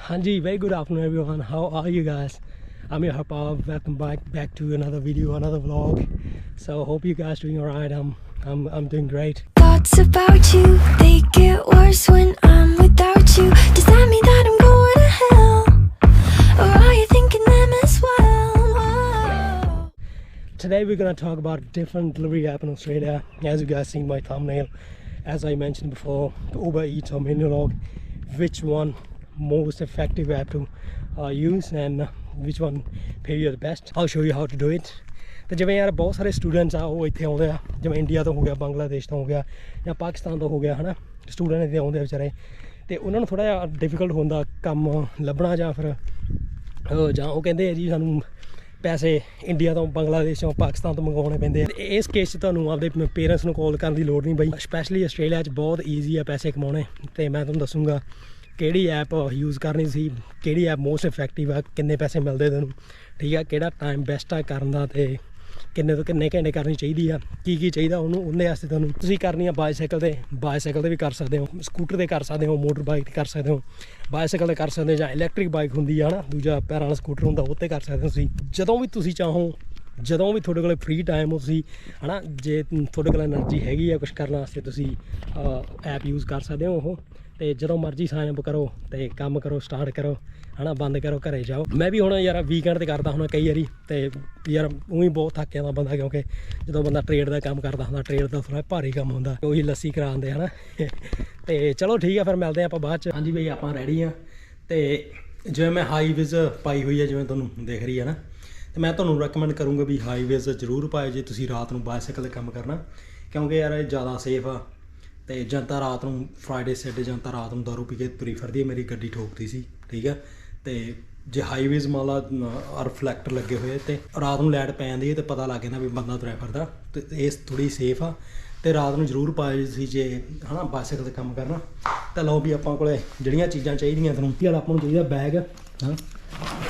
Hanji, very good afternoon everyone. How are you guys? I'm your Papa. Welcome back to another video, another vlog. So hope you guys doing alright. I'm doing great. Thoughts about you, they get worse when I'm without you. Does that mean that I'm going to hell? Or are you thinking them as well? Whoa. Today we're gonna talk about different delivery app in Australia. As you guys seen my thumbnail, as I mentioned before, Uber Eats or Menulog, which one most effective app to use and which one pay you the best. I'll show you how to do it. ਤੇ ਜਿਵੇਂ ਯਾਰ ਬਹੁਤ ਸਾਰੇ students ਆ ਉਹ ਇੱਥੇ ਆਉਂਦੇ ਆ, ਜਿਵੇਂ ਇੰਡੀਆ ਤੋਂ ਹੋ ਗਿਆ, ਬੰਗਲਾਦੇਸ਼ ਤੋਂ ਹੋ ਗਿਆ ਜਾਂ ਪਾਕਿਸਤਾਨ ਤੋਂ ਹੋ ਗਿਆ ਹੈ ਨਾ, ਸਟੂਡੈਂਟ ਇੱਥੇ ਆਉਂਦੇ ਆ ਵਿਚਾਰੇ, ਤੇ ਉਹਨਾਂ ਨੂੰ ਥੋੜ੍ਹਾ ਜਿਹਾ ਡਿਫੀਕਲਟ ਹੁੰਦਾ ਕੰਮ ਲੱਭਣਾ, ਜਾਂ ਫਿਰ ਜਾਂ ਉਹ ਕਹਿੰਦੇ ਆ ਜੀ ਸਾਨੂੰ ਪੈਸੇ ਇੰਡੀਆ ਤੋਂ, ਬੰਗਲਾਦੇਸ਼ ਤੋਂ, ਪਾਕਿਸਤਾਨ ਤੋਂ ਮੰਗਵਾਉਣੇ ਪੈਂਦੇ ਆ। ਇਸ ਕੇਸ 'ਚ ਤੁਹਾਨੂੰ ਆਪਦੇ ਪੇਰੈਂਟਸ ਨੂੰ ਕਾਲ ਕਰਨ ਦੀ ਲੋੜ ਨਹੀਂ ਬਈ। ਸਪੈਸ਼ਲੀ ਆਸਟ੍ਰੇਲੀਆ 'ਚ ਬਹੁਤ ਈਜ਼ੀ ਆ ਪੈਸੇ ਕਮਾਉਣੇ, ਤੇ ਮੈਂ ਤੁਹਾਨੂੰ ਦੱਸੂੰਗਾ ਕਿਹੜੀ ਐਪ ਯੂਜ਼ ਕਰਨੀ ਸੀ, ਕਿਹੜੀ ਐਪ ਮੋਸਟ ਇਫੈਕਟਿਵ ਆ, ਕਿੰਨੇ ਪੈਸੇ ਮਿਲਦੇ ਤੈਨੂੰ, ਠੀਕ ਆ, ਕਿਹੜਾ ਟਾਈਮ ਬੈਸਟ ਆ ਕਰਨ ਦਾ, ਤੇ ਕਿੰਨੇ ਤੋਂ ਕਿੰਨੇ ਘੰਟੇ ਕਰਨੀ ਚਾਹੀਦੀ ਆ, ਕੀ ਚਾਹੀਦਾ ਉਹਨੂੰ, ਉਹਦੇ ਵਾਸਤੇ ਤੁਹਾਨੂੰ ਤੁਸੀਂ ਕਰਨੀ ਆ ਬਾਈਸਾਈਕਲ 'ਤੇ ਵੀ ਕਰ ਸਕਦੇ ਹੋ, ਸਕੂਟਰ 'ਤੇ ਕਰ ਸਕਦੇ ਹੋ, ਮੋਟਰ ਬਾਈਕ 'ਤੇ ਕਰ ਸਕਦੇ ਹੋ, ਬਾਈਸਾਈਕਲ 'ਤੇ ਕਰ ਸਕਦੇ ਹੋ, ਜਾਂ ਇਲੈਕਟ੍ਰਿਕ ਬਾਈਕ ਹੁੰਦੀ ਆ ਨਾ, ਦੂਜਾ ਪੈਰਾਂ ਵਾਲਾ ਸਕੂਟਰ ਹੁੰਦਾ, ਉਹ 'ਤੇ ਕਰ ਸਕਦੇ ਹੋ ਤੁਸੀਂ। ਜਦੋਂ ਵੀ ਤੁਸੀਂ ਚਾਹੋ, ਜਦੋਂ ਵੀ ਤੁਹਾਡੇ ਕੋਲ ਫ੍ਰੀ ਟਾਈਮ ਹੋ, ਤੁਸੀਂ ਹੈ ਨਾ, ਜੇ ਤੁਹਾਡੇ ਕੋਲ ਐਨਰਜੀ ਹੈਗੀ ਆ ਕੁਛ ਕਰਨ ਵਾਸਤੇ, ਤੁਸੀਂ ਐਪ ਯੂਜ਼ ਕਰ ਸਕਦੇ ਹੋ ਉਹ। ਤੇ ਜਦੋਂ ਮਰਜ਼ੀ ਸਾਈਨ ਅਪ ਕਰੋ ਤੇ ਕੰਮ ਕਰੋ, ਸਟਾਰਟ ਕਰੋ ਹੈ ਨਾ, ਬੰਦ ਕਰੋ, ਘਰੇ ਜਾਓ। ਮੈਂ ਵੀ ਹੁਣ ਯਾਰ ਵੀਕਐਂਡ 'ਤੇ ਕਰਦਾ ਹੁਣ ਕਈ ਵਾਰੀ, ਤੇ ਯਾਰ ਊਂ ਹੀ ਬਹੁਤ ਥੱਕ ਜਾਂਦਾ ਬੰਦਾ, ਕਿਉਂਕਿ ਜਦੋਂ ਬੰਦਾ ਟਰੇਡ ਦਾ ਕੰਮ ਕਰਦਾ ਹੁੰਦਾ, ਟਰੇਡ ਦਾ ਥੋੜ੍ਹਾ ਭਾਰੀ ਕੰਮ ਹੁੰਦਾ, ਉਹੀ ਲੱਸੀ ਕਰਾਉਂਦੇ ਹੈ ਨਾ। ਤੇ ਚਲੋ ਠੀਕ ਆ, ਫਿਰ ਮਿਲਦੇ ਆਪਾਂ ਬਾਅਦ 'ਚ। ਹਾਂਜੀ ਬਈ, ਆਪਾਂ ਰੈਡੀ ਆ। ਤੇ ਜਿਵੇਂ ਮੈਂ ਹਾਈ ਵਿਜ਼ ਪਾਈ ਹੋਈ ਹੈ, ਜਿਵੇਂ ਤੁਹਾਨੂੰ ਦਿਖ ਰਹੀ ਹੈ ਨਾ, ਤੇ ਮੈਂ ਤੁਹਾਨੂੰ ਰეკਮੈਂਡ ਕਰੂੰਗਾ ਵੀ ਹਾਈ ਵਿਜ਼ ਜ਼ਰੂਰ ਪਾਏ ਜੇ ਤੁਸੀਂ ਰਾਤ ਨੂੰ ਬਾਈਸਾਈਕਲ 'ਤੇ ਕੰਮ ਕਰਨਾ, ਕਿਉਂਕਿ ਯਾਰ ਇਹ ਜ਼ਿਆਦਾ ਸੇਫ ਆ। ਤੇ ਜਾਂ ਤਾਂ ਰਾਤ ਨੂੰ ਫਰਾਈਡੇ ਸੈਟਰਡੇ ਜਾਂ ਤਾਂ ਰਾਤ ਨੂੰ ਦਾਰੂ ਪੀ ਕੇ ਤੁਰੀ ਫਿਰਦੀ ਹੈ, ਮੇਰੀ ਗੱਡੀ ਠੋਕਦੀ ਸੀ, ਠੀਕ ਹੈ। ਤੇ ਜੇ ਹਾਈਵੇਜ਼ ਮੰਨ ਲਾ ਰਿਫਲੈਕਟਰ ਲੱਗੇ ਹੋਏ ਤੇ ਰਾਤ ਨੂੰ ਲਾਈਟ ਪੈ ਜਾਂਦੀ ਹੈ, ਤੇ ਪਤਾ ਲੱਗ ਜਾਂਦਾ ਵੀ ਬੰਦਾ ਤੁਰਿਆ ਫਿਰਦਾ, ਤੇ ਇਹ ਥੋੜ੍ਹੀ ਸੇਫ ਆ। ਤੇ ਰਾਤ ਨੂੰ ਜ਼ਰੂਰ ਪਾਏ ਸੀ ਜੇ ਹੈ ਨਾ ਬਾਈਸਾਈਕਲ 'ਤੇ ਕੰਮ ਕਰਨਾ। ਤਾਂ ਲਓ ਵੀ ਆਪਾਂ ਕੋਲ ਜਿਹੜੀਆਂ ਚੀਜ਼ਾਂ ਚਾਹੀਦੀਆਂ ਤੁਹਾਨੂੰ, ਕੀ ਆਪਾਂ ਨੂੰ ਚਾਹੀਦਾ ਬੈਗ, ਹਾਂ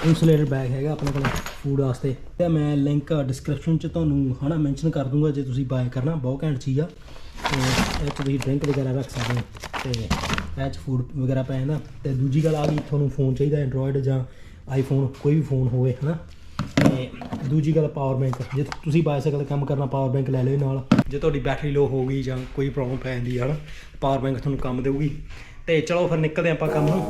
ਇੰਸੂਲੇਟਡ ਬੈਗ ਹੈਗਾ ਆਪਣੇ ਕੋਲ ਫੂਡ ਵਾਸਤੇ, ਤੇ ਮੈਂ ਲਿੰਕ ਡਿਸਕ੍ਰਿਪਸ਼ਨ 'ਚ ਤੁਹਾਨੂੰ ਹੈ ਨਾ ਮੈਂਸ਼ਨ ਕਰ ਦੂੰਗਾ ਜੇ ਤੁਸੀਂ ਬਾਏ ਕਰਨਾ, ਬਹੁਤ ਘੈਂਟ ਚੀਜ਼ ਆ। ਤੇ ਇਹ 'ਚ ਤੁਸੀਂ ਡਰਿੰਕ ਵਗੈਰਾ ਰੱਖ ਸਕਦੇ ਹੋ, ਤੇ ਇਹ 'ਚ ਫੂਡ ਵਗੈਰਾ ਪੈ ਜਾਂਦਾ। ਤੇ ਦੂਜੀ ਗੱਲ ਆ ਗਈ, ਤੁਹਾਨੂੰ ਫੋਨ ਚਾਹੀਦਾ ਐਂਡਰੋਇਡ ਜਾਂ ਆਈਫੋਨ, ਕੋਈ ਵੀ ਫੋਨ ਹੋਵੇ ਹੈ ਨਾ। ਤੇ ਦੂਜੀ ਗੱਲ ਪਾਵਰ ਬੈਂਕ, ਜੇ ਤੁਸੀਂ ਬਾਈਸਾਈਕਲ 'ਤੇ ਕੰਮ ਕਰਨਾ ਪਾਵਰ ਬੈਂਕ ਲੈ ਲਿਓ ਨਾਲ, ਜੇ ਤੁਹਾਡੀ ਬੈਟਰੀ ਲੋ ਹੋ ਗਈ ਜਾਂ ਕੋਈ ਪ੍ਰੋਬਲਮ ਪੈ ਜਾਂਦੀ ਹੈ ਨਾ, ਪਾਵਰ ਬੈਂਕ ਤੁਹਾਨੂੰ ਕੰਮ ਦੇਊਗੀ। ਤੇ ਚਲੋ ਫਿਰ ਨਿਕਲਦੇ ਆਪਾਂ ਕੰਮ ਨੂੰ।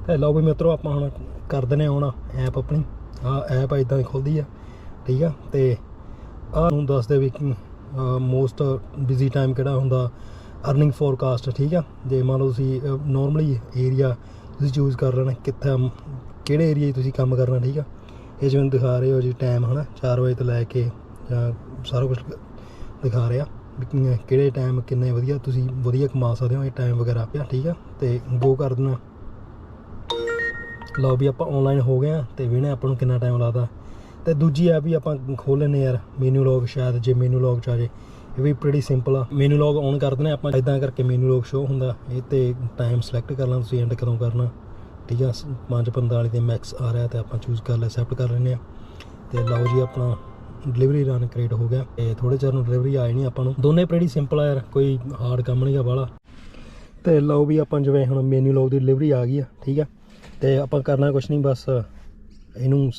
ਤੇ ਲਓ ਵੀ ਮਿੱਤਰੋ, ਆਪਾਂ ਹੁਣ ਕਰ ਦਿੰਦੇ ਹੁਣ ਐਪ ਆਪਣੀ। ਆਹ ਐਪ ਇੱਦਾਂ ਦੀ ਖੁੱਲ੍ਹਦੀ ਆ, ਠੀਕ ਆ। ਤੇ ਆਹ ਨੂੰ ਦੱਸਦੇ ਵੀ ਮੋਸਟ ਬਿਜ਼ੀ ਟਾਈਮ ਕਿਹੜਾ ਹੁੰਦਾ, ਅਰਨਿੰਗ ਫੋਰਕਾਸਟ, ਠੀਕ ਆ। ਜੇ ਮੰਨ ਲਓ ਤੁਸੀਂ ਨੋਰਮਲੀ ਏਰੀਆ ਤੁਸੀਂ ਚੂਜ਼ ਕਰ ਲੈਣਾ, ਕਿੱਥੇ ਕਿਹੜੇ ਏਰੀਆ 'ਚ ਤੁਸੀਂ ਕੰਮ ਕਰਨਾ, ਠੀਕ ਆ। ਇਹ ਜਿਵੇਂ ਦਿਖਾ ਰਹੇ ਹੋ ਜੀ ਟਾਈਮ ਹੈ ਨਾ, 4 ਵਜੇ ਤੋਂ ਲੈ ਕੇ ਜਾਂ ਸਾਰਾ ਕੁਛ ਦਿਖਾ ਰਿਹਾ ਵੀ ਕਿਹੜੇ ਟਾਈਮ ਕਿੰਨੇ ਵਧੀਆ ਤੁਸੀਂ ਵਧੀਆ ਕਮਾ ਸਕਦੇ ਹੋ, ਇਹ ਟਾਈਮ ਵਗੈਰਾ, ਠੀਕ ਆ। ਤੇ ਗੋ ਕਰ ਦੇਣਾ। ਲਓ ਵੀ ਆਪਾਂ ਔਨਲਾਈਨ ਹੋ ਗਏ ਹਾਂ, ਤੇ ਵੇਖਣਾ ਆਪਾਂ ਨੂੰ ਕਿੰਨਾ ਟਾਈਮ ਲੱਗਦਾ। ਤੇ ਦੂਜੀ ਐਪ ਵੀ ਆਪਾਂ ਖੋਲ੍ਹ ਲੈਂਦੇ ਯਾਰ, ਮੈਨੂਲੌਗ, ਸ਼ਾਇਦ ਜੇ ਮੈਨੂਲੌਗ 'ਚ ਆ ਜੇ। ਇਹ ਵੀ ਪ੍ਰੀਟੀ ਸਿੰਪਲ ਆ। ਮੈਨੂਲੌਗ ਔਨ ਕਰ ਦਿੰਦੇ ਆਪਾਂ, ਇੱਦਾਂ ਕਰਕੇ ਮੈਨੂਲੌਗ ਸ਼ੋ ਹੁੰਦਾ। ਇਹ 'ਤੇ ਟਾਈਮ ਸਿਲੈਕਟ ਕਰ ਲੈਣਾ ਤੁਸੀਂ, ਐਂਡ ਕਦੋਂ ਕਰਨਾ, ਠੀਕ ਆ। 5:45 ਦੇ ਮੈਕਸ ਆ ਰਿਹਾ, ਤੇ ਆਪਾਂ ਚੂਜ਼ ਕਰ ਲਿਆ, ਐਕਸੈਪਟ ਕਰ ਲੈਂਦੇ ਹਾਂ। ਤੇ ਲਓ ਜੀ, ਆਪਣਾ ਡਿਲੀਵਰੀ ਰਨ ਕ੍ਰੀਏਟ ਹੋ ਗਿਆ, ਤੇ ਥੋੜ੍ਹੇ ਚਿਰ ਨੂੰ ਡਿਲੀਵਰੀ ਆ ਜਾਣੀ ਆਪਾਂ ਨੂੰ। ਦੋਨੇ ਪ੍ਰੀਟੀ ਸਿੰਪਲ ਆ ਯਾਰ, ਕੋਈ ਹਾਰਡ ਕੰਮ ਨਹੀਂ ਗਾ ਬਾਹਲਾ। ਤੇ ਲਓ ਵੀ ਆਪਾਂ ਜਿਵੇਂ ਹੁਣ ਮੈਨੂਲੌਗ ਦੀ ਡਿਲੀਵਰੀ ਆ ਗਈ ਆ, ਠੀਕ ਆ। ਤੇ ਆਪਾਂ ਕਰਨਾ ਕੁਛ ਨਹੀਂ, ਬਸ ਇਹਨੂੰ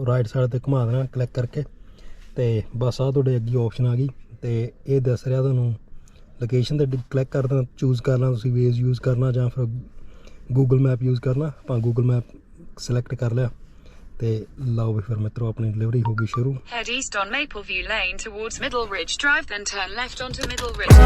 ਰਾਈਟ ਸਾਈਡ 'ਤੇ ਘੁਮਾ ਦੇਣਾ ਕਲਿੱਕ ਕਰਕੇ, ਤੇ ਬਸ ਆਹ ਤੁਹਾਡੇ ਅੱਗੇ ਆਪਸ਼ਨ ਆ ਗਈ। ਤੇ ਇਹ ਦੱਸ ਰਿਹਾ ਤੁਹਾਨੂੰ ਲੋਕੇਸ਼ਨ 'ਤੇ ਕਲਿੱਕ ਕਰ ਦੇਣਾ, ਚੂਜ਼ ਕਰਨਾ ਤੁਸੀਂ ਵੇਜ਼ ਯੂਜ਼ ਕਰਨਾ ਜਾਂ ਫਿਰ ਗੂਗਲ ਮੈਪ ਯੂਜ਼ ਕਰਨਾ। ਆਪਾਂ ਗੂਗਲ ਮੈਪ ਸਿਲੈਕਟ ਕਰ ਲਿਆ, ਤੇ ਲਓ ਵੀ ਫਿਰ ਮਿੱਤਰੋ ਆਪਣੀ ਡਿਲੀਵਰੀ ਹੋ ਗਈ ਸ਼ੁਰੂ। Head east on Mapleview Lane towards Middle Ridge Drive, then turn left onto Middle Ridge.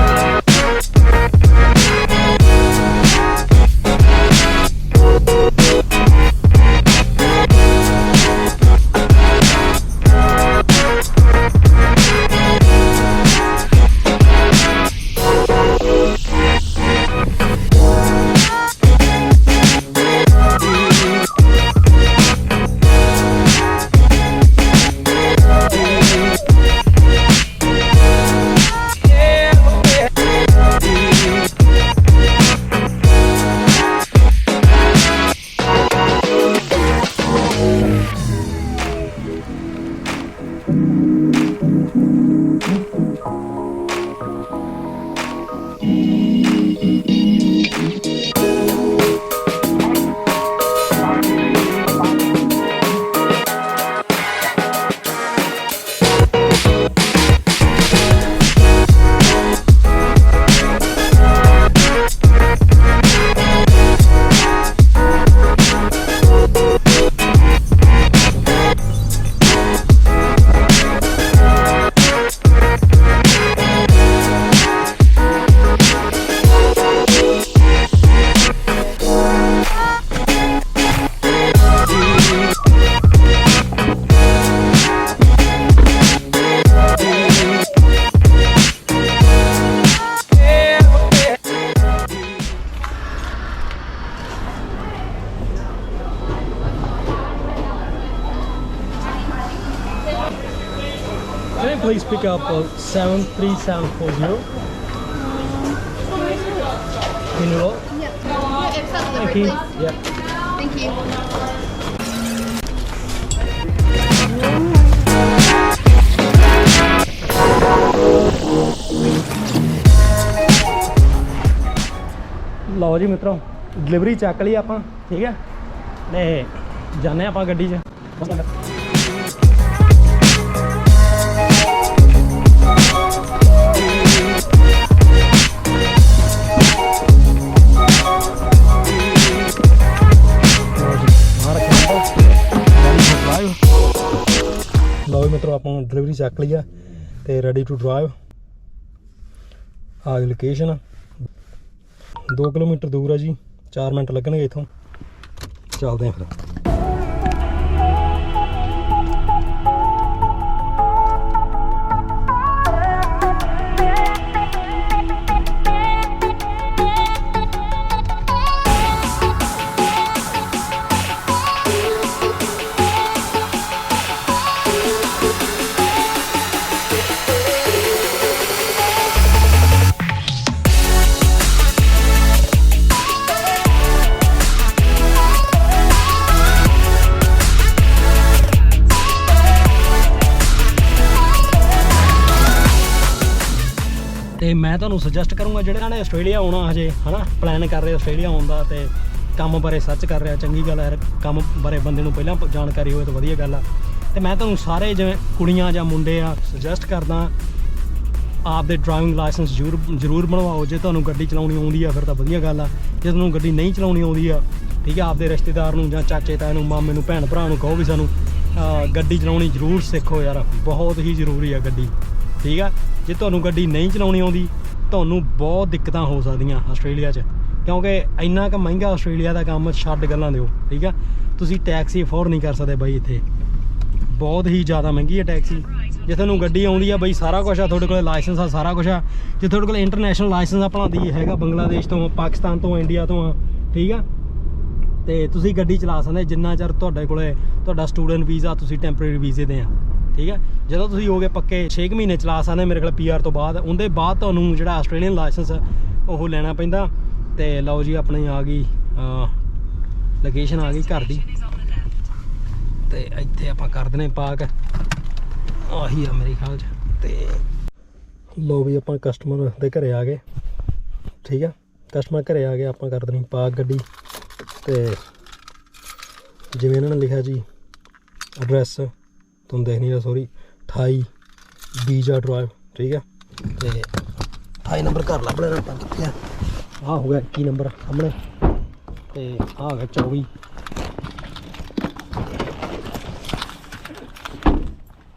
you please pick up 73740? Menulog? Thank you. Yeah. Thank you. ਲਓ ਜੀ ਮਿੱਤਰੋ ਡਿਲੀਵਰੀ ਚੱਕ ਲਈ ਆਪਾਂ ਠੀਕ ਹੈ ਤੇ ਜਾਣੇ ਆਪਾਂ ਗੱਡੀ 'ਚ ਲਓ ਜੀ ਮਿੱਤਰੋ ਆਪਾਂ ਡਿਲੀਵਰੀ ਚੱਕ ਲਈ ਆ ਤੇ ਰੈਡੀ ਟੂ ਡਰਾਈਵ ਆ ਲੋਕੇਸ਼ਨ 2 ਕਿਲੋਮੀਟਰ ਦੂਰ ਹੈ ਜੀ 4 ਮਿੰਟ ਲੱਗਣਗੇ ਇੱਥੋਂ ਚੱਲਦੇ ਹਾਂ ਫਿਰ ਤੇ ਮੈਂ ਤੁਹਾਨੂੰ ਸੁਜੈਸਟ ਕਰੂੰਗਾ ਜਿਹੜੇ ਨੇ ਆਸਟ੍ਰੇਲੀਆ ਆਉਣਾ ਹਜੇ ਹਨਾ ਪਲਾਨ ਕਰ ਰਹੇ ਆਸਟ੍ਰੇਲੀਆ ਆਉਣ ਦਾ ਤੇ ਕੰਮ ਬਾਰੇ ਸਰਚ ਕਰ ਰਿਹਾ ਚੰਗੀ ਗੱਲ ਹੈ ਕੰਮ ਬਾਰੇ ਬੰਦੇ ਨੂੰ ਪਹਿਲਾਂ ਜਾਣਕਾਰੀ ਹੋਵੇ ਤਾਂ ਵਧੀਆ ਗੱਲ ਆ ਤੇ ਮੈਂ ਤੁਹਾਨੂੰ ਸਾਰੇ ਜਿਵੇਂ ਕੁੜੀਆਂ ਜਾਂ ਮੁੰਡੇ ਆ ਸੁਜੈਸਟ ਕਰਦਾ ਆਪਦੇ ਡਰਾਈਵਿੰਗ ਲਾਇਸੈਂਸ ਜ਼ਰੂਰ ਬਣਵਾਓ ਜੇ ਤੁਹਾਨੂੰ ਗੱਡੀ ਚਲਾਉਣੀ ਆਉਂਦੀ ਆ ਫਿਰ ਤਾਂ ਵਧੀਆ ਗੱਲ ਆ ਜੇ ਤੁਹਾਨੂੰ ਗੱਡੀ ਨਹੀਂ ਚਲਾਉਣੀ ਆਉਂਦੀ ਆ ਠੀਕ ਆ ਆਪਦੇ ਰਿਸ਼ਤੇਦਾਰ ਨੂੰ ਜਾਂ ਚਾਚੇ ਤਾਏ ਨੂੰ ਮਾਮੇ ਨੂੰ ਭੈਣ ਭਰਾ ਨੂੰ ਕਹੋ ਵੀ ਸਾਨੂੰ ਗੱਡੀ ਚਲਾਉਣੀ ਜ਼ਰੂਰ ਸਿੱਖੋ ਯਾਰ ਬਹੁਤ ਹੀ ਜ਼ਰੂਰੀ ਆ ਗੱਡੀ ਠੀਕ ਆ ਜੇ ਤੁਹਾਨੂੰ ਗੱਡੀ ਨਹੀਂ ਚਲਾਉਣੀ ਆਉਂਦੀ ਤੁਹਾਨੂੰ ਬਹੁਤ ਦਿੱਕਤਾਂ ਹੋ ਸਕਦੀਆਂ ਆਸਟ੍ਰੇਲੀਆ 'ਚ ਕਿਉਂਕਿ ਇੰਨਾ ਕੁ ਮਹਿੰਗਾ ਆਸਟ੍ਰੇਲੀਆ ਦਾ ਕੰਮ ਛੱਡ ਗੱਲਾਂ ਦਿਓ ਠੀਕ ਆ ਤੁਸੀਂ ਟੈਕਸੀ ਅਫੋਰਡ ਨਹੀਂ ਕਰ ਸਕਦੇ ਬਾਈ ਇੱਥੇ ਬਹੁਤ ਹੀ ਜ਼ਿਆਦਾ ਮਹਿੰਗੀ ਹੈ ਟੈਕਸੀ ਜੇ ਤੁਹਾਨੂੰ ਗੱਡੀ ਆਉਂਦੀ ਆ ਬਾਈ ਸਾਰਾ ਕੁਝ ਆ ਤੁਹਾਡੇ ਕੋਲ ਲਾਇਸੈਂਸ ਆ ਸਾਰਾ ਕੁਝ ਆ ਜੇ ਤੁਹਾਡੇ ਕੋਲ ਇੰਟਰਨੈਸ਼ਨਲ ਲਾਇਸੈਂਸ ਆਪਣਾ ਦੀ ਹੈਗਾ ਬੰਗਲਾਦੇਸ਼ ਤੋਂ ਪਾਕਿਸਤਾਨ ਤੋਂ ਇੰਡੀਆ ਤੋਂ ਆ ਠੀਕ ਆ ਤੇ ਤੁਸੀਂ ਗੱਡੀ ਚਲਾ ਸਕਦੇ ਜਿੰਨਾ ਚਿਰ ਤੁਹਾਡੇ ਕੋਲੇ ਤੁਹਾਡਾ ਸਟੂਡੈਂਟ ਵੀਜ਼ਾ ਤੁਸੀਂ ਟੈਂਪਰੇਰੀ ਵੀਜ਼ੇ ਦੇ ਆ ਠੀਕ ਹੈ ਜਦੋਂ ਤੁਸੀਂ ਹੋਗੇ ਪੱਕੇ 6 ਮਹੀਨੇ ਚਲਾ ਸਕਦੇ ਮੇਰੇ ਕੋਲ PR ਤੋਂ ਬਾਅਦ ਉਹਦੇ ਬਾਅਦ ਤੁਹਾਨੂੰ ਜਿਹੜਾ ਆਸਟ੍ਰੇਲੀਅਨ ਲਾਇਸੈਂਸ ਉਹ ਲੈਣਾ ਪੈਂਦਾ ਤੇ ਲਓ ਜੀ ਆਪਣੀ ਆ ਗਈ ਲੋਕੇਸ਼ਨ ਆ ਗਈ ਘਰ ਦੀ ਤੇ ਇੱਥੇ ਆਪਾਂ ਕਰ ਦਨੇ ਪਾਰਕ ਆਹੀ ਆ ਮੇਰੇ ਖਿਆਲ 'ਚ ਤੇ ਲਓ ਵੀ ਆਪਾਂ ਕਸਟਮਰ ਦੇ ਘਰੇ ਆ ਗਏ ਠੀਕ ਆ ਕਸਟਮਰ ਘਰੇ ਆ ਗਏ ਆਪਾਂ ਕਰ ਦਨੀ ਪਾਰਕ ਗੱਡੀ ਤੇ ਜਿਵੇਂ ਇਹਨਾਂ ਨੇ ਲਿਖਿਆ ਜੀ ਐਡਰੈਸ ਤੁਹਾਨੂੰ ਦੇਖ ਨਹੀਂ ਸੋਰੀ 28 ਬੀਜਾ ਡਰਾਈਵ ਠੀਕ ਹੈ ਤੇ 28 ਨੰਬਰ ਘਰ ਲੱਭ ਲੈਣਾ ਆਪਾਂ ਕਿੱਥੇ ਆ ਆਹ ਹੋ ਗਿਆ 21 ਨੰਬਰ ਸਾਹਮਣੇ ਤੇ ਆਹ ਹੋ ਗਿਆ 24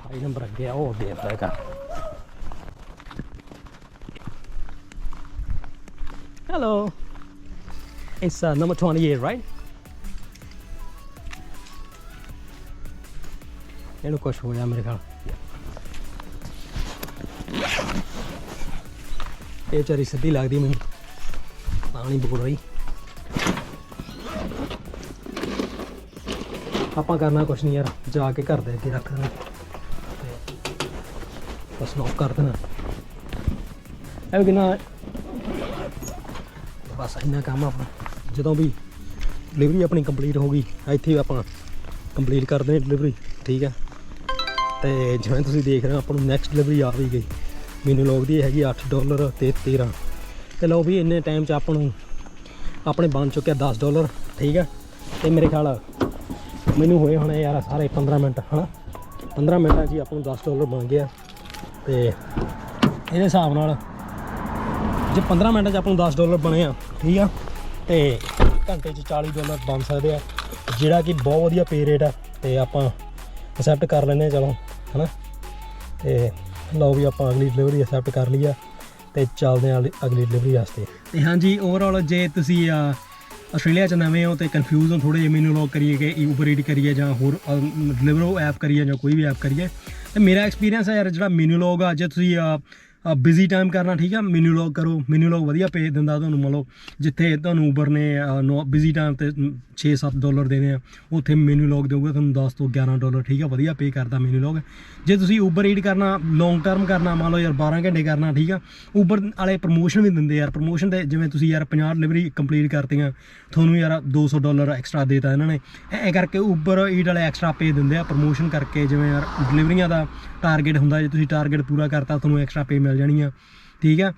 28 ਨੰਬਰ ਅੱਗੇ ਆ ਉਹ ਦੇਖਦਾ ਹੈਗਾ hello it's number 28 right ਇਹਨੂੰ ਕੁਛ ਹੋ ਗਿਆ ਮੇਰੇ ਖਿਆਲ ਇਹ ਵਿਚਾਰੀ ਸਿੱਧੀ ਲੱਗਦੀ ਮੈਨੂੰ ਤਾਂ ਨਹੀਂ ਬੋਲ ਰਹੀ ਆਪਾਂ ਕਰਨਾ ਕੁਛ ਨਹੀਂ ਯਾਰ ਜਾ ਕੇ ਘਰ ਦੇ ਅੱਗੇ ਰੱਖ ਦੇਣਾ ਬਸ ਨੋਕ ਕਰ ਦੇਣਾ ਐਵੇਂ ਕਿ ਨਾ ਬਸ ਇੰਨਾ ਕੰਮ ਆਪਣਾ ਜਦੋਂ ਵੀ ਡਿਲੀਵਰੀ ਆਪਣੀ ਕੰਪਲੀਟ ਹੋ ਗਈ ਇੱਥੇ ਆਪਾਂ ਕੰਪਲੀਟ ਕਰਦੇ ਹਾਂ ਡਿਲੀਵਰੀ ਠੀਕ ਹੈ ਤੇ ਜਿਵੇਂ ਤੁਸੀਂ ਦੇਖ ਰਹੇ ਹੋ ਆਪਾਂ ਨੂੰ ਨੈਕਸਟ ਡਿਲੀਵਰੀ ਆ ਵੀ ਗਈ Menulog ਦੀ ਹੈਗੀ $8 ਤੇ 13 ਤੇ ਲਓ ਵੀ ਇੰਨੇ ਟਾਈਮ 'ਚ ਆਪਾਂ ਨੂੰ ਆਪਣੇ ਬਣ ਚੁੱਕਿਆ $10 ਠੀਕ ਹੈ ਤੇ ਮੇਰੇ ਖਿਆਲ ਮੈਨੂੰ ਹੋਏ ਹੋਣੇ ਯਾਰ ਸਾਰੇ 15 ਮਿੰਟ ਹੈ ਨਾ 15 ਮਿੰਟਾਂ 'ਚ ਹੀ ਆਪਾਂ ਨੂੰ $10 ਬਣ ਗਿਆ ਤੇ ਇਹਦੇ ਹਿਸਾਬ ਨਾਲ ਜੇ 15 ਮਿੰਟਾਂ 'ਚ ਆਪਾਂ ਨੂੰ $10 ਬਣੇ ਆ ਠੀਕ ਆ ਤੇ ਘੰਟੇ 'ਚ $40 ਬਣ ਸਕਦੇ ਆ ਜਿਹੜਾ ਕਿ ਬਹੁਤ ਵਧੀਆ ਪੇ ਰੇਟ ਆ ਤੇ ਆਪਾਂ ਐਕਸੈਪਟ ਕਰ ਲੈਂਦੇ ਹਾਂ ਚਲੋ ਹੈ ਨਾ ਤੇ ਲਓ ਵੀ ਆਪਾਂ ਅਗਲੀ ਡਿਲੀਵਰੀ ਐਕਸੈਪਟ ਕਰ ਲਈ ਆ ਤੇ ਚੱਲਦੇ ਹਾਂ ਅਗਲੀ ਡਿਲੀਵਰੀ ਵਾਸਤੇ ਤੇ ਹਾਂਜੀ ਓਵਰਆਲ ਜੇ ਤੁਸੀਂ ਆਸਟ੍ਰੇਲੀਆ 'ਚ ਨਵੇਂ ਹੋ ਤੇ ਕਨਫਿਊਜ਼ ਹੋ ਥੋੜ੍ਹੇ ਜਿਹੇ Menulog ਕਰੀਏ ਕਿ ਊਬਰ ਈਟ ਕਰੀਏ ਜਾਂ ਹੋਰ ਡਿਲੀਵਰੋ ਐਪ ਕਰੀਏ ਜਾਂ ਕੋਈ ਵੀ ਐਪ ਕਰੀਏ ਤੇ ਮੇਰਾ ਐਕਸਪੀਰੀਅੰਸ ਹੈ ਯਾਰ ਜਿਹੜਾ Menulog ਆ ਜੇ ਤੁਸੀਂ ਬਿਜ਼ੀ ਟਾਈਮ ਕਰਨਾ ਠੀਕ ਆ ਮੈਨੂਲੌਗ ਕਰੋ ਮੈਨੂਲੌਗ ਵਧੀਆ ਪੇ ਦਿੰਦਾ ਤੁਹਾਨੂੰ ਮੰਨ ਲਓ ਜਿੱਥੇ ਤੁਹਾਨੂੰ ਊਬਰ ਨੇ ਬਿਜ਼ੀ ਟਾਈਮ ਤੇ $6-7 ਦੇਣੇ ਆ ਉੱਥੇ ਮੈਨੂਲੌਗ ਦੇਊਗਾ ਤੁਹਾਨੂੰ $10 ਤੋਂ $11 ਠੀਕ ਆ ਵਧੀਆ ਪੇ ਕਰਦਾ ਮੈਨੂਲੌਗ ਜੇ ਤੁਸੀਂ ਊਬਰ ਈਟ ਕਰਨਾ ਲੌਂਗ ਟਰਮ ਕਰਨਾ ਮੰਨ ਲਓ ਯਾਰ 12 ਘੰਟੇ ਕਰਨਾ ਠੀਕ ਆ ਊਬਰ ਵਾਲੇ ਪ੍ਰਮੋਸ਼ਨ ਵੀ ਦਿੰਦੇ ਯਾਰ ਪ੍ਰਮੋਸ਼ਨ ਦੇ ਜਿਵੇਂ ਤੁਸੀਂ ਯਾਰ 50 ਡਿਲੀਵਰੀ ਕੰਪਲੀਟ ਕਰਤੀਆਂ ਤੁਹਾਨੂੰ ਯਾਰ $200 ਐਕਸਟਰਾ ਦੇਤਾ ਇਹਨਾਂ ਨੇ ਐਂ ਕਰਕੇ ਊਬਰ ਈਟ ਵਾਲੇ ਐਕਸਟਰਾ ਪੇ ਦਿੰਦੇ ਆ ਪ੍ਰਮੋਸ਼ਨ ਕਰਕੇ ਜਿਵੇਂ ਯਾਰ ਡਿਲੀਵਰੀਆਂ ਦਾ ਟਾਰਗੇਟ ਹੁੰਦਾ ਜੇ ਤੁਸੀਂ ਟਾਰਗੇਟ ਪੂਰਾ ਕਰਤਾ ਤੁਹਾਨੂੰ ਐਕਸਟਰਾ ਪੇ ਮਿਲ ਜਾਣੀ ਆ ਠੀਕ ਆ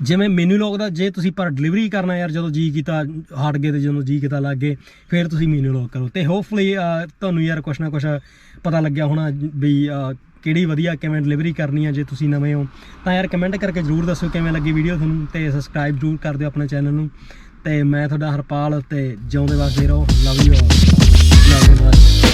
ਜਿਵੇਂ ਮੈਨੂਲੌਗ ਦਾ ਜੇ ਤੁਸੀਂ ਪਰ ਡਿਲੀਵਰੀ ਕਰਨਾ ਯਾਰ ਜਦੋਂ ਜੀ ਕੀਤਾ ਹਟ ਗਏ ਤੇ ਜਦੋਂ ਜੀ ਕੀਤਾ ਲੱਗ ਗਏ ਫਿਰ ਤੁਸੀਂ ਮੈਨੂਲੌਗ ਕਰੋ ਤੇ ਹੋਪਫੁਲੀ ਤੁਹਾਨੂੰ ਯਾਰ ਕੁਛ ਨਾ ਕੁਛ ਪਤਾ ਲੱਗਿਆ ਹੋਣਾ ਵੀ ਕਿਹੜੀ ਵਧੀਆ ਕਿਵੇਂ ਡਿਲੀਵਰੀ ਕਰਨੀ ਆ ਜੇ ਤੁਸੀਂ ਨਵੇਂ ਹੋ ਤਾਂ ਯਾਰ ਕਮੈਂਟ ਕਰਕੇ ਜ਼ਰੂਰ ਦੱਸੋ ਕਿਵੇਂ ਲੱਗੀ ਵੀਡੀਓ ਤੁਹਾਨੂੰ ਤੇ ਸਬਸਕ੍ਰਾਈਬ ਜ਼ਰੂਰ ਕਰ ਦਿਓ ਆਪਣੇ ਚੈਨਲ ਨੂੰ ਤੇ ਮੈਂ ਤੁਹਾਡਾ ਹਰਪਾਲ ਤੇ ਜਿਉਂਦੇ ਵਸਦੇ ਰਹੋ ਲਵ ਯੂ ਆਲ